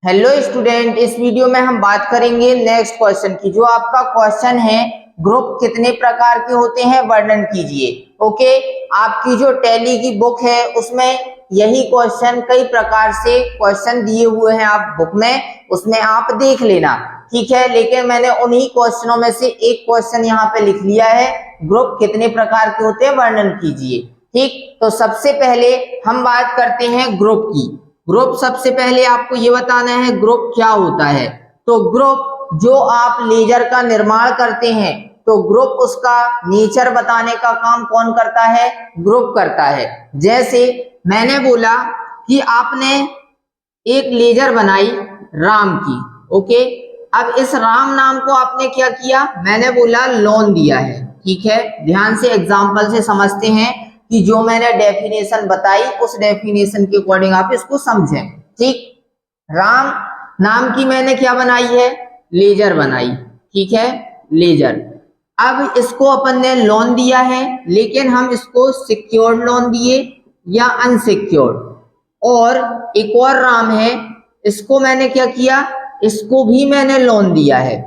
Hello student, इस video में हम बात करेंगे नेक्स्ट क्वेश्चन की। जो आपका क्वेश्चन है, ग्रुप कितने प्रकार के होते हैं वर्णन कीजिए। ओके, आपकी जो टैली की बुक है उसमें यही क्वेश्चन कई प्रकार से क्वेश्चन दिए हुए हैं आप बुक में, उसमें आप देख लेना, ठीक है। लेकिन मैंने उन्हीं क्वेश्चनों में से एक क्वेश्चन यहाँ पे लिख लिया है, ग्रुप कितने प्रकार के होते हैं वर्णन कीजिए। ठीक, तो सबसे पहले हम बात करते हैं ग्रुप की। ग्रुप सबसे पहले आपको ये बताना है ग्रुप क्या होता है। तो ग्रुप जो आप लेजर का निर्माण करते हैं, तो ग्रुप उसका नेचर बताने का काम कौन करता है? ग्रुप करता है। जैसे मैंने बोला कि आपने एक लेजर बनाई राम की। ओके, अब इस राम नाम को आपने क्या किया? मैंने बोला लोन दिया है। ठीक है, ध्यान से एग्जांपल से समझते हैं कि जो मैंने डेफिनेशन बताई उस डेफिनेशन के अकॉर्डिंग आप इसको समझें। ठीक, राम नाम की मैंने क्या बनाई है? लेजर बनाई। ठीक है, लेजर। अब इसको अपन ने लोन दिया है, लेकिन हम इसको सिक्योर्ड लोन दिए या अनसिक्योर्ड। और एक और राम है, इसको मैंने क्या किया? इसको भी मैंने लोन दिया है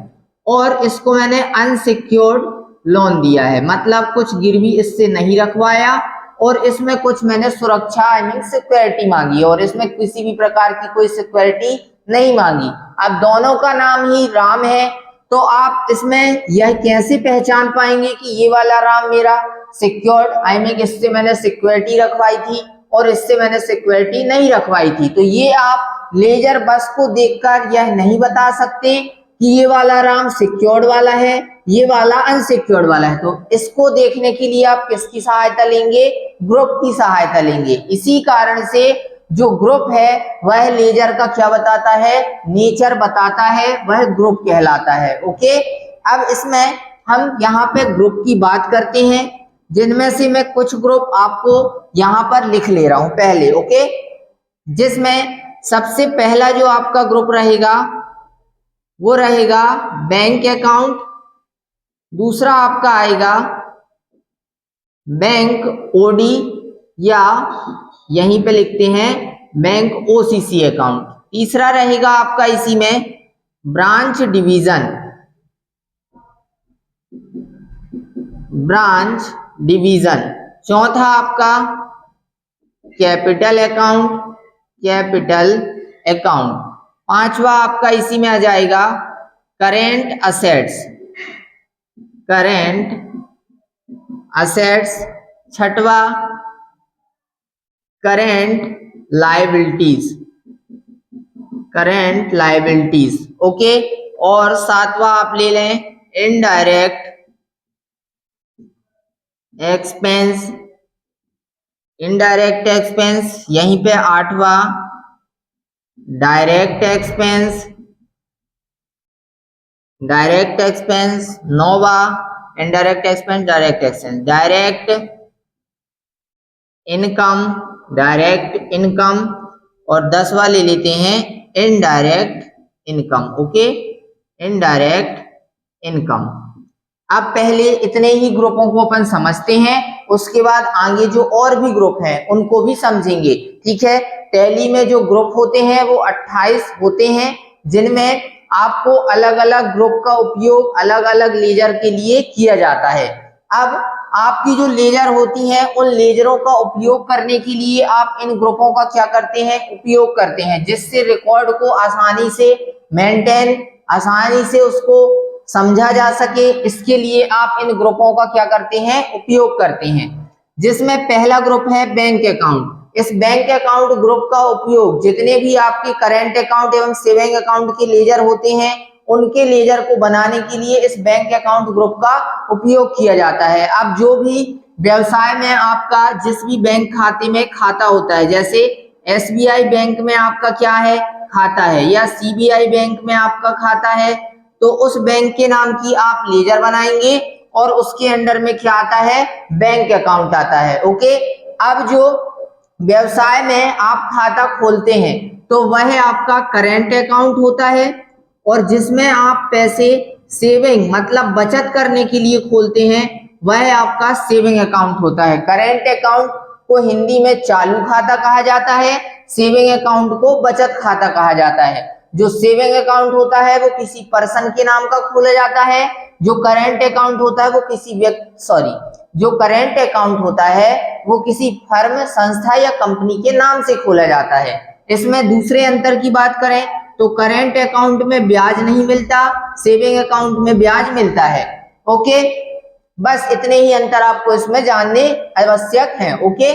और इसको मैंने अनसिक्योर्ड लोन दिया है, मतलब कुछ गिरवी इससे नहीं रखवाया और इसमें कुछ मैंने सुरक्षा आई मीन सिक्योरिटी मांगी और इसमें किसी भी प्रकार की कोई सिक्योरिटी नहीं मांगी। अब दोनों का नाम ही राम है, तो आप इसमें यह कैसे पहचान पाएंगे कि ये वाला राम मेरा सिक्योर्ड आई मीन इससे मैंने सिक्योरिटी रखवाई थी और इससे मैंने सिक्योरिटी नहीं रखवाई थी? तो ये आप लेजर बस को देखकर यह नहीं बता सकते कि ये वाला राम सिक्योर्ड वाला है, ये वाला अनसिक्योर्ड वाला है। तो इसको देखने के लिए आप किसकी सहायता लेंगे? ग्रुप की सहायता लेंगे। इसी कारण से जो ग्रुप है वह लेजर का क्या बताता है? नेचर बताता है, वह ग्रुप कहलाता है। ओके, अब इसमें हम यहाँ पे ग्रुप की बात करते हैं, जिनमें से मैं कुछ ग्रुप आपको यहाँ पर लिख ले रहा हूं पहले। ओके, जिसमें सबसे पहला जो आपका ग्रुप रहेगा वो रहेगा बैंक अकाउंट। दूसरा आपका आएगा बैंक ओडी या यहीं पे लिखते हैं बैंक ओसीसी अकाउंट। तीसरा रहेगा आपका इसी में ब्रांच डिवीजन, ब्रांच डिवीजन। चौथा आपका कैपिटल अकाउंट, कैपिटल अकाउंट। पांचवा आपका इसी में आ जाएगा करेंट असेट्स, करेंट असेट्स। छठवा current liabilities, current liabilities. Okay, और सातवां आप ले लें इनडायरेक्ट एक्सपेंस, इनडायरेक्ट एक्सपेंस। यहीं पे आठवां डायरेक्ट एक्सपेंस, डायरेक्ट एक्सपेंस। नौवां indirect expense, direct expense. Direct income, direct income. और 10वां ले लेते हैं indirect income. Okay, indirect income. अब पहले इतने ही ग्रुपों को अपन समझते हैं, उसके बाद आगे जो और भी ग्रुप हैं उनको भी समझेंगे। ठीक है, टैली में जो ग्रुप होते हैं वो 28 होते हैं, जिनमें आपको अलग अलग ग्रुप का उपयोग अलग अलग लेजर के लिए किया जाता है। अब आपकी जो लेजर होती है उन लेजरों का उपयोग करने के लिए आप इन ग्रुपों का क्या करते हैं? उपयोग करते हैं, जिससे रिकॉर्ड को आसानी से मेंटेन, आसानी से उसको समझा जा सके। इसके लिए आप इन ग्रुपों का क्या करते हैं? उपयोग करते हैं। जिसमें पहला ग्रुप है बैंक अकाउंट। इस बैंक अकाउंट ग्रुप का उपयोग जितने भी आपके करेंट अकाउंट एवं सेविंग अकाउंट के लेजर होते हैं उनके लेजर को बनाने के लिए इस बैंक अकाउंट ग्रुप का उपयोग किया जाता है। अब जो भी व्यवसाय में आपका जिस भी बैंक खाते में खाता होता है, जैसे एसबीआई बैंक में आपका क्या है? खाता है, या सीबीआई बैंक में आपका खाता है, तो उस बैंक के नाम की आप लेजर बनाएंगे और उसके अंडर में क्या आता है? बैंक अकाउंट आता है। ओके, अब जो व्यवसाय में आप खाता खोलते हैं तो वह आपका करेंट अकाउंट होता है, और जिसमें आप पैसे सेविंग मतलब बचत करने के लिए खोलते हैं वह आपका सेविंग अकाउंट होता है। करेंट अकाउंट को हिंदी में चालू खाता कहा जाता है, सेविंग अकाउंट को बचत खाता कहा जाता है। जो सेविंग अकाउंट होता है वो किसी पर्सन के नाम का खोला जाता है, जो करेंट अकाउंट होता है वो जो करेंट अकाउंट होता है वो किसी फर्म, संस्था या कंपनी के नाम से खोला जाता है। इसमें दूसरे अंतर की बात करें तो करेंट अकाउंट में ब्याज नहीं मिलता, सेविंग अकाउंट में ब्याज मिलता है। ओके, बस इतने ही अंतर आपको इसमें जानने आवश्यक हैं। ओके,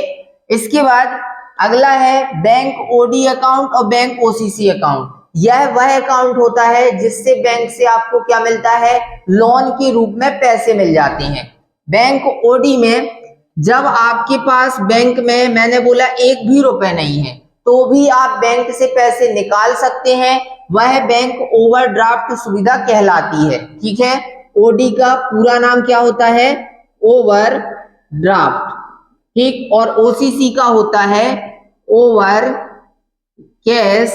इसके बाद अगला है बैंक ओडी अकाउंट और बैंक ओसीसी अकाउंट। यह वह अकाउंट होता है जिससे बैंक से आपको क्या मिलता है, लोन के रूप में पैसे मिल जाते हैं। बैंक ओडी में जब आपके पास बैंक में मैंने बोला एक भी रुपए नहीं है तो भी आप बैंक से पैसे निकाल सकते हैं, वह बैंक ओवरड्राफ्ट सुविधा कहलाती है। ठीक है, ओडी का पूरा नाम क्या होता है, ओवरड्राफ्ट। ठीक, और ओसीसी का होता है ओवर कैश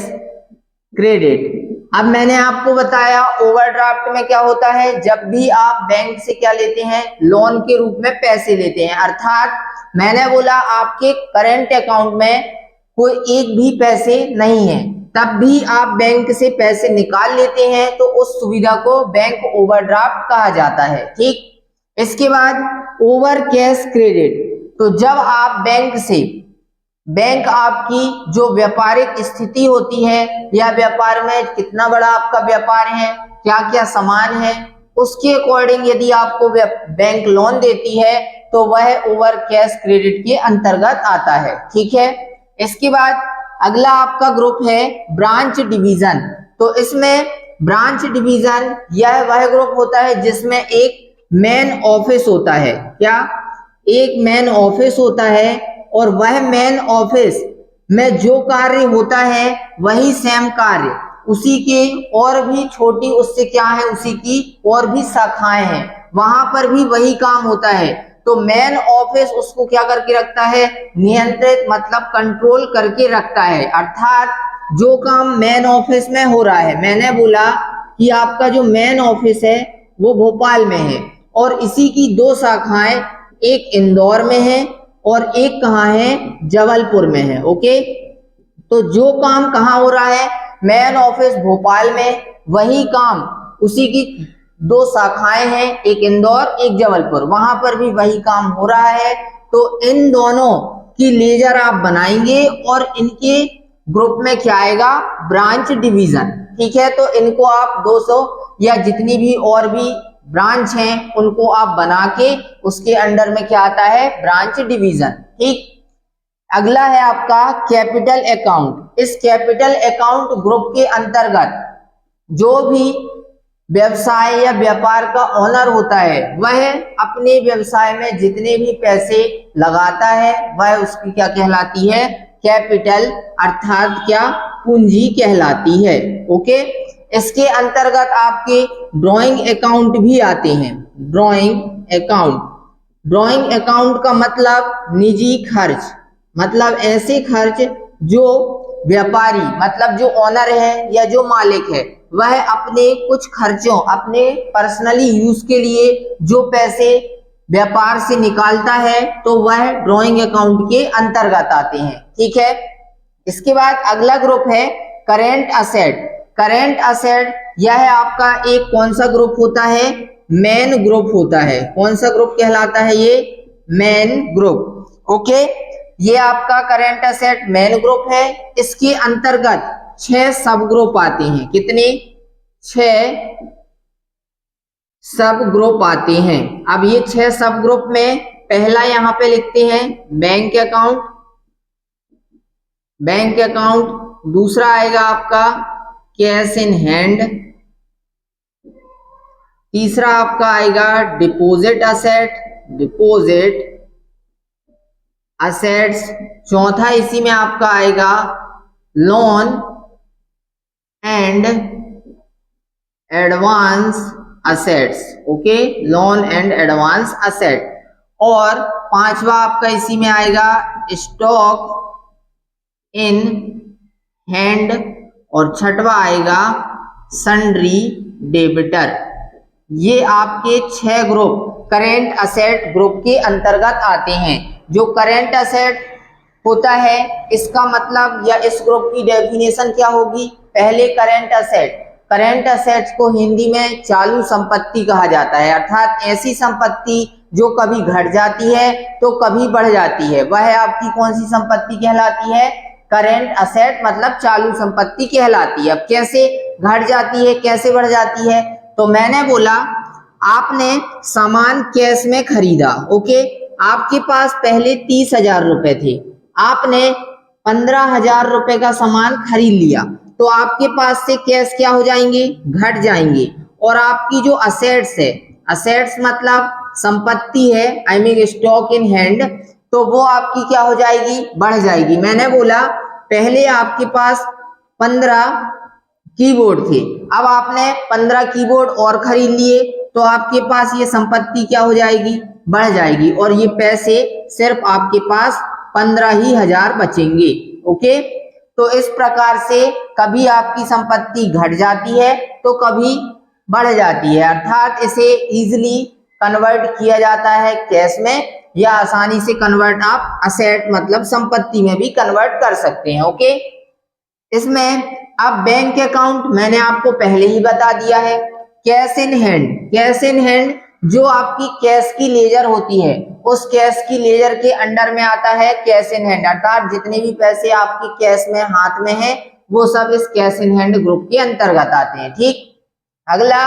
क्रेडिट। अब मैंने आपको बताया ओवरड्राफ्ट में क्या होता है, जब भी आप बैंक से क्या लेते हैं, लोन के रूप में पैसे लेते हैं, अर्थात मैंने बोला आपके करंट अकाउंट में कोई एक भी पैसे नहीं है तब भी आप बैंक से पैसे निकाल लेते हैं तो उस सुविधा को बैंक ओवरड्राफ्ट कहा जाता है। ठीक, इसके बाद ओवर कैश क्रेडिट, तो जब आप बैंक आपकी जो व्यापारिक स्थिति होती है या व्यापार में कितना बड़ा आपका व्यापार है, क्या क्या सामान है, उसके अकॉर्डिंग यदि आपको बैंक लोन देती है तो वह ओवर कैश क्रेडिट के अंतर्गत आता है। ठीक है, इसके बाद अगला आपका ग्रुप है ब्रांच डिवीजन। तो इसमें ब्रांच डिवीजन यह वह ग्रुप होता है जिसमें एक मेन ऑफिस होता है। क्या, एक मेन ऑफिस होता है और वह मेन ऑफिस में जो कार्य होता है वही सेम कार्य उसी के और भी छोटी उससे क्या है, उसी की और भी शाखाएं हैं, वहां पर भी वही काम होता है। तो मेन ऑफिस उसको क्या करके रखता है, नियंत्रित मतलब कंट्रोल करके रखता है, अर्थात जो काम मेन ऑफिस में हो रहा है, मैंने बोला कि आपका जो मेन ऑफिस है वो भोपाल में है और इसी की दो शाखाएं, एक इंदौर में है और एक कहाँ है, जबलपुर में है। ओके, तो जो काम कहाँ हो रहा है, मेन ऑफिस भोपाल में, वही काम उसी की दो शाखाएं हैं, एक इंदौर एक जबलपुर, वहां पर भी वही काम हो रहा है। तो इन दोनों की लेजर आप बनाएंगे और इनके ग्रुप में क्या आएगा, ब्रांच डिवीजन। ठीक है, तो इनको आप 200 या जितनी भी और भी ब्रांच हैं उनको आप बना के उसके अंडर में क्या आता है, ब्रांच डिवीजन। ठीक, अगला है आपका कैपिटल अकाउंट। इस कैपिटल अकाउंट ग्रुप के अंतर्गत जो भी व्यवसाय या व्यापार का ओनर होता है वह अपने व्यवसाय में जितने भी पैसे लगाता है वह उसकी क्या कहलाती है, कैपिटल, अर्थात क्या, पूंजी कहलाती है। ओके, इसके अंतर्गत आपके ड्राइंग अकाउंट भी आते हैं। ड्राइंग अकाउंट का मतलब निजी खर्च, मतलब ऐसे खर्च जो व्यापारी मतलब जो ओनर है या जो मालिक है वह अपने कुछ खर्चों, अपने पर्सनली यूज के लिए जो पैसे व्यापार से निकालता है तो वह ड्राइंग अकाउंट के अंतर्गत आते हैं। ठीक है, इसके बाद अगला ग्रुप है करेंट असेट। करेंट असेट यह आपका एक कौन सा ग्रुप होता है, मेन ग्रुप होता है। कौन सा ग्रुप कहलाता है ये, मेन ग्रुप। ओके, ये आपका करेंट असेट मेन ग्रुप है। इसके अंतर्गत 6 सब ग्रुप आते हैं। कितने, 6 सब ग्रुप आते हैं। अब ये 6 सब ग्रुप में पहला यहां पे लिखते हैं बैंक अकाउंट, बैंक अकाउंट। दूसरा आएगा आपका कैश इन हैंड। तीसरा आपका आएगा डिपॉजिट असेट, डिपॉजिट असेट्स। चौथा इसी में आपका आएगा loan and advance assets. Okay, loan and advance asset. और पांचवा आपका इसी में आएगा स्टॉक इन हैंड और छठवा आएगा सन्ड्री डेबिटर। ये आपके 6 ग्रुप करेंट असेट ग्रुप के अंतर्गत आते हैं। जो करेंट असेट होता है, इसका मतलब या इस ग्रुप की डेफिनेशन क्या होगी? पहले करंट असेट, करंट असेट्स को हिंदी में चालू संपत्ति कहा जाता है, अर्थात ऐसी संपत्ति जो कभी घट जाती है तो कभी बढ़ जाती है, वह आपकी कौन सी संपत्ति कहलाती है? करंट असेट, मतलब चालू संपत्ति कहलाती है। अब कैसे घट जाती है, कैसे बढ़ जाती है? तो मैंने बोला आपने सामान कैश में खरीदा, ओके, आपके पास पहले 30,000 रुपए थे, आपने 15,000 रुपए का सामान खरीद लिया, तो आपके पास से कैश क्या हो जाएंगे? घट जाएंगे। और आपकी जो असेट्स है, असेट्स मतलब संपत्ति है, I mean stock in hand, तो वो आपकी क्या हो जाएगी? बढ़ जाएगी। मैंने बोला पहले आपके पास 15 कीबोर्ड थे, अब आपने 15 कीबोर्ड और खरीद लिए, तो आपके पास ये संपत्ति क्या हो जाएगी? बढ़ जाएगी, और ये पैसे सिर्फ आपके पास 15,000 बचेंगे। ओके, तो इस प्रकार से कभी आपकी संपत्ति घट जाती है तो कभी बढ़ जाती है, अर्थात इसे इजीली कन्वर्ट किया जाता है कैश में, या आसानी से कन्वर्ट आप असेट मतलब संपत्ति में भी कन्वर्ट कर सकते हैं। ओके, इसमें अब बैंक अकाउंट मैंने आपको पहले ही बता दिया है। Cash in hand, cash in hand जो आपकी कैश की लेजर होती है, उस कैश की लेजर के अंडर में आता है कैश इन हैंड, अर्थात जितने भी पैसे आपके कैश में हाथ में है वो सब इस कैश इन हैंड ग्रुप के अंतर्गत आते हैं। ठीक, अगला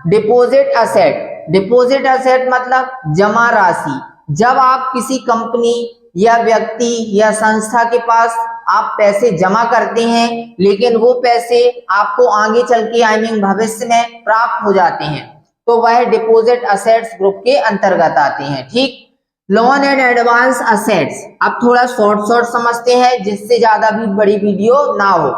डिपॉजिट असेट, डिपॉजिट असेट मतलब जमा राशि। जब आप किसी कंपनी या व्यक्ति या संस्था के पास आप पैसे जमा करते हैं, लेकिन वो पैसे आपको आगे चल के आई मीन भविष्य में प्राप्त हो जाते हैं, तो वह डिपॉजिट असेट्स ग्रुप के अंतर्गत आते हैं। ठीक, लोन एंड एडवांस असेट्स, अब थोड़ा शॉर्ट समझते हैं जिससे ज्यादा भी बड़ी वीडियो ना हो।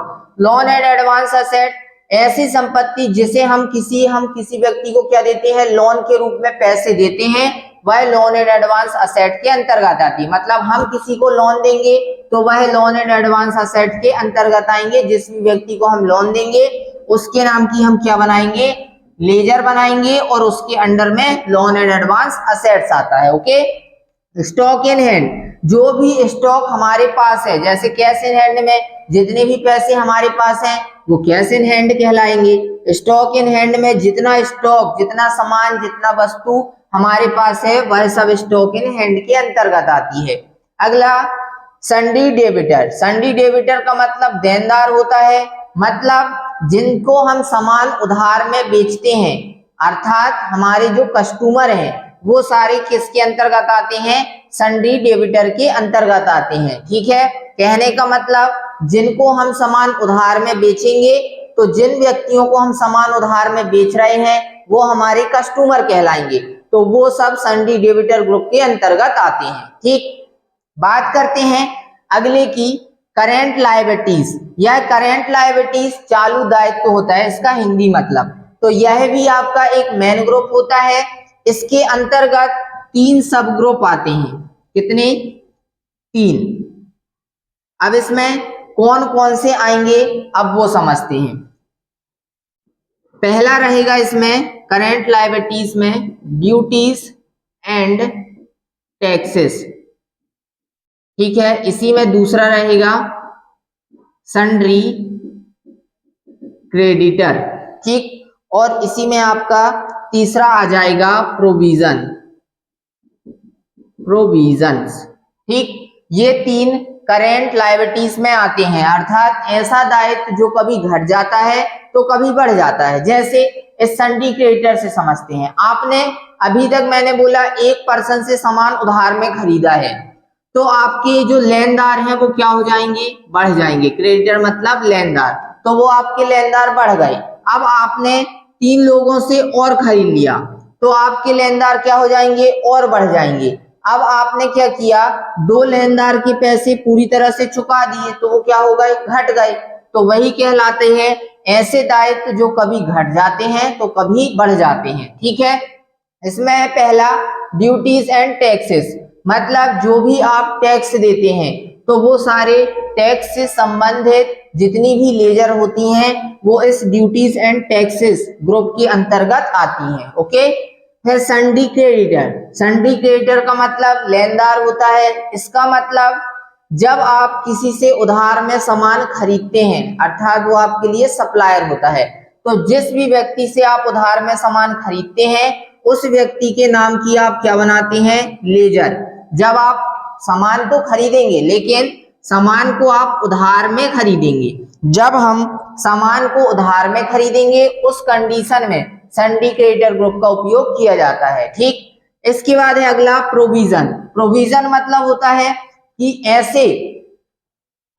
लोन एंड एडवांस असेट ऐसी संपत्ति जिसे हम किसी व्यक्ति को क्या देते हैं? लोन के रूप में पैसे देते हैं, वह लोन एंड एडवांस असेट के अंतर्गत आती है। मतलब हम किसी को लोन देंगे तो वह लोन एंड एडवांस असेट के अंतर्गत आएंगे। जिस भी व्यक्ति को हम लोन देंगे उसके नाम की हम क्या बनाएंगे? लेजर बनाएंगे, और उसके अंडर में लोन एंड एडवांस असेट्स आता है। ओके, स्टॉक इन हैंड, जो भी स्टॉक हमारे पास है, जैसे कैश इन हैंड में जितने भी पैसे हमारे पास हैं वो कैश इन हैंड कहलाएंगे। स्टॉक इन हैंड में जितना स्टॉक, जितना सामान, जितना वस्तु हमारे पास है वह सब स्टॉक इन हैंड के अंतर्गत आती है। अगला सन्डी डेबिटर, सन्डी डेबिटर का मतलब देनदार होता है, मतलब जिनको हम सामान उधार में बेचते हैं, अर्थात हमारे जो कस्टमर हैं वो सारे किसके अंतर्गत आते हैं? सन्डी डेबिटर के अंतर्गत आते हैं। ठीक है, कहने का मतलब जिनको हम सामान उधार में बेचेंगे, तो जिन व्यक्तियों को हम सामान उधार में बेच रहे हैं वो हमारे कस्टमर कहलाएंगे, तो वो सब सन्डी डेबिटर ग्रुप के अंतर्गत आते हैं। ठीक, बात करते हैं अगले की, करेंट लायबिलिटीज। यह करेंट लायबिलिटीज चालू दायित्व होता है इसका हिंदी मतलब, तो यह भी आपका एक मेन ग्रुप होता है। इसके अंतर्गत 3 सब ग्रुप आते हैं। कितने? 3। अब इसमें कौन कौन से आएंगे अब वो समझते हैं। पहला रहेगा इसमें करेंट लायबिलिटीज में ड्यूटीज एंड टैक्सेस। ठीक है, इसी में दूसरा रहेगा सन्ड्री क्रेडिटर। ठीक, और इसी में आपका तीसरा आ जाएगा प्रोविजन, प्रोविजंस। ठीक, ये 3 करेंट लायबिलिटीज में आते हैं, अर्थात ऐसा दायित्व जो कभी घट जाता है तो कभी बढ़ जाता है। जैसे इस सन्डी क्रेडिटर से समझते हैं, आपने अभी तक मैंने बोला एक पर्सन से सामान उधार में खरीदा है, तो आपके जो लेनदार हैं वो क्या हो जाएंगे? बढ़ जाएंगे। क्रेडिटर मतलब लेनदार, तो वो आपके लेनदार बढ़ गए। अब आपने 3 लोगों से और खरीद लिया, तो आपके लेनदार क्या हो जाएंगे? और बढ़ जाएंगे। अब आपने क्या किया? 2 लेनदार के पैसे पूरी तरह से चुका दिए, तो वो क्या हो गए? घट गए। तो वही कहलाते हैं ऐसे दायित्व जो कभी घट जाते हैं तो कभी बढ़ जाते हैं। ठीक है, इसमें पहला ड्यूटीज एंड टैक्सेस, मतलब जो भी आप टैक्स देते हैं तो वो सारे टैक्स से संबंधित जितनी भी लेजर होती हैं वो इस ड्यूटीज एंड टैक्सेस ग्रुप के अंतर्गत आती हैं। ओके, फिर सन्डी क्रेडिटर, सन्डी क्रेडिटर का मतलब लेनदार होता है। इसका मतलब जब आप किसी से उधार में सामान खरीदते हैं, अर्थात वो आपके लिए सप्लायर होता है, तो जिस भी व्यक्ति से आप उधार में सामान खरीदते हैं उस व्यक्ति के नाम की आप क्या बनाते हैं, लेजर। जब आप सामान तो खरीदेंगे लेकिन सामान को आप उधार में खरीदेंगे, जब हम सामान को उधार में खरीदेंगे उस कंडीशन में सन्डी क्रेडिटर ग्रुप का उपयोग किया जाता है। ठीक, इसके बाद है अगला प्रोविजन। प्रोविजन मतलब होता है कि ऐसे,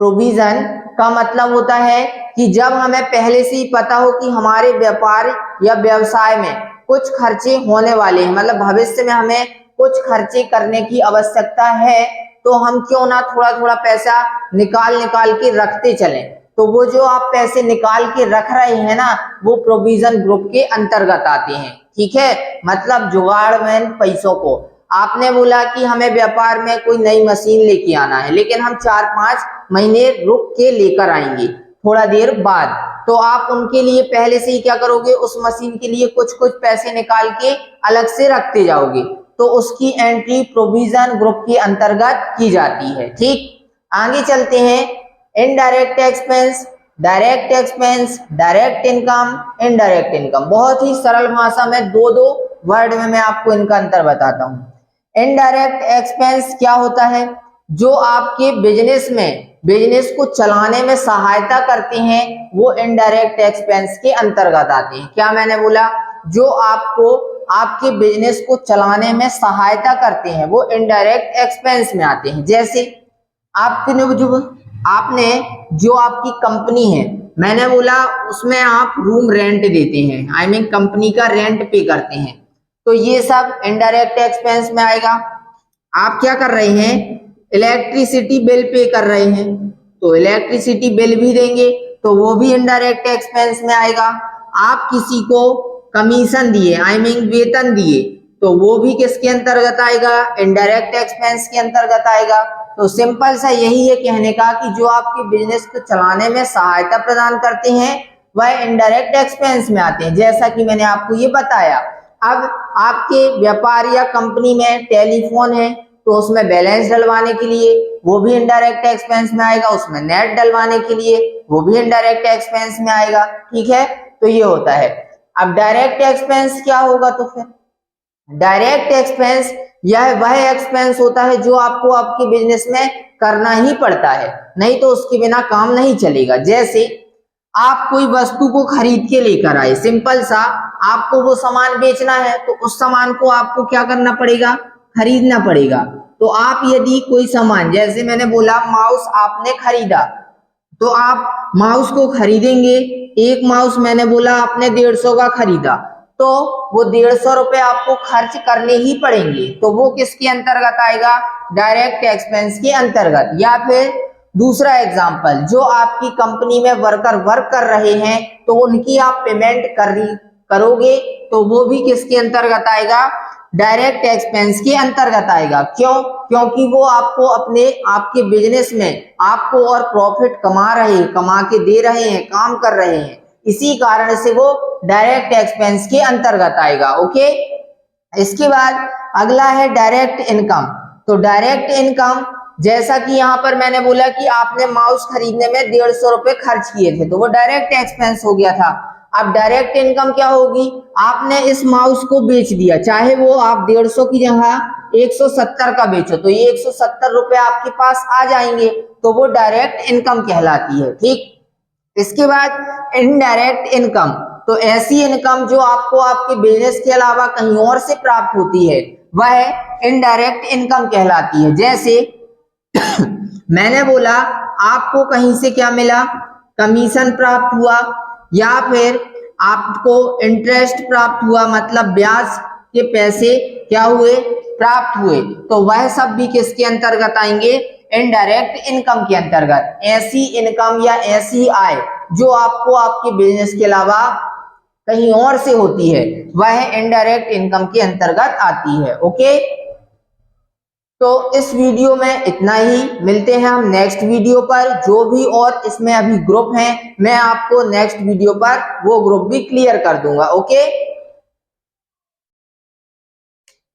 प्रोविजन का मतलब होता है कि जब हमें पहले से ही पता हो कि हमारे व्यापार या व्यवसाय में कुछ खर्चे होने वाले हैं, मतलब भविष्य में हमें कुछ खर्चे करने की आवश्यकता है, तो हम क्यों ना थोड़ा थोड़ा पैसा निकाल निकाल के रखते चलें। तो वो जो आप पैसे निकाल के रख रहे हैं ना, वो प्रोविजन ग्रुप के अंतर्गत आते हैं। ठीक है, मतलब जुगाड़ में पैसों को, आपने बोला कि हमें व्यापार में कोई नई मशीन लेके आना है, लेकिन हम 4-5 महीने रुक के लेकर आएंगे थोड़ा देर बाद, तो आप उनके लिए पहले से ही क्या करोगे, उस मशीन के लिए कुछ कुछ पैसे निकाल के अलग से रखते जाओगे, तो उसकी एंट्री प्रोविजन ग्रुप के अंतर्गत की जाती है। ठीक, आगे चलते हैं। Indirect expense, direct expense, direct income, indirect income. बहुत ही सरल भाषा में दो वर्ड में मैं आपको इनका अंतर बताता हूं। इनडायरेक्ट एक्सपेंस क्या होता है, जो आपके बिजनेस को चलाने में सहायता करते हैं, वो इनडायरेक्ट एक्सपेंस के अंतर्गत आते हैं। क्या मैंने बोला, जो आपको आपके बिजनेस को चलाने में सहायता करते हैं वो इनडायरेक्ट एक्सपेंस में आते हैं। जैसे आपने जो आपकी कंपनी है, मैंने बोला उसमें आप रूम रेंट देते हैं, आई मीन कंपनी का रेंट पे करते हैं, तो ये सब इनडायरेक्ट एक्सपेंस में आएगा। आप क्या कर रहे हैं, इलेक्ट्रिसिटी बिल पे कर रहे हैं, तो इलेक्ट्रिसिटी बिल भी देंगे तो वो भी इनडायरेक्ट एक्सपेंस में आएगा। आप किसी को कमीशन दिए, आई मीन वेतन दिए, तो वो भी किसके अंतर्गत आएगा, इनडायरेक्ट एक्सपेंस के अंतर्गत आएगा। तो सिंपल सा यही है कहने का कि जो आपके बिजनेस को चलाने में सहायता प्रदान करते हैं वह इनडायरेक्ट एक्सपेंस में आते हैं, जैसा कि मैंने आपको ये बताया। अब आपके व्यापार या कंपनी में टेलीफोन है, तो उसमें बैलेंस डलवाने के लिए वो भी इनडायरेक्ट एक्सपेंस में आएगा, उसमें नेट डलवाने के लिए वो भी इनडायरेक्ट एक्सपेंस में आएगा। ठीक है, तो ये होता है। अब डायरेक्ट एक्सपेंस क्या होगा, तो फिर डायरेक्ट एक्सपेंस यह वह एक्सपेंस होता है जो आपको आपके बिजनेस में करना ही पड़ता है, नहीं तो उसके बिना काम नहीं चलेगा। जैसे आप कोई वस्तु को खरीद के लेकर आए, सिंपल सा, आपको वो सामान बेचना है तो उस सामान को आपको क्या करना पड़ेगा, खरीदना पड़ेगा। तो आप यदि कोई सामान, जैसे मैंने बोला माउस आपने खरीदा, तो आप माउस को खरीदेंगे, एक माउस मैंने बोला आपने 150 का खरीदा, तो वो 150 रुपए आपको खर्च करने ही पड़ेंगे, तो वो किसके अंतर्गत आएगा, डायरेक्ट एक्सपेंस के अंतर्गत। या फिर दूसरा एग्जांपल, जो आपकी कंपनी में वर्कर वर्क कर रहे हैं तो उनकी आप पेमेंट करोगे, तो वो भी किसके अंतर्गत आएगा, डायरेक्ट एक्सपेंस के अंतर्गत आएगा। क्यों, क्योंकि वो आपको आपके बिजनेस में आपको और प्रॉफिट कमा के दे रहे हैं, काम कर रहे हैं, इसी कारण से वो डायरेक्ट एक्सपेंस के अंतर्गत आएगा। ओके, इसके बाद अगला है डायरेक्ट इनकम। तो डायरेक्ट इनकम, जैसा कि यहाँ पर मैंने बोला कि आपने माउस खरीदने में 150 रुपए खर्च किए थे, तो वो डायरेक्ट एक्सपेंस हो गया था। अब डायरेक्ट इनकम क्या होगी, आपने इस माउस को बेच दिया, चाहे वो आप 150 की जगह 170 का बेचो, तो ये 170 रुपए आपके पास आ जाएंगे, तो वो डायरेक्ट इनकम कहलाती है। ठीक, इसके बाद इनडायरेक्ट इनकम, तो ऐसी इनकम जो आपको आपके बिजनेस के अलावा कहीं और से प्राप्त होती है वह इनडायरेक्ट इनकम कहलाती है। जैसे मैंने बोला आपको कहीं से क्या मिला, कमीशन प्राप्त हुआ, या फिर आपको इंटरेस्ट प्राप्त हुआ, मतलब ब्याज के पैसे क्या हुए, प्राप्त हुए, तो वह सब भी किसके अंतर्गत आएंगे, इनडायरेक्ट इनकम के अंतर्गत। ऐसी इनकम या ऐसी आय जो आपको आपके बिजनेस के अलावा कहीं और से होती है वह इनडायरेक्ट इनकम के अंतर्गत आती है। ओके, तो इस वीडियो में इतना ही, मिलते हैं हम नेक्स्ट वीडियो पर। जो भी और इसमें अभी ग्रुप हैं मैं आपको नेक्स्ट वीडियो पर वो ग्रुप भी क्लियर कर दूंगा। ओके।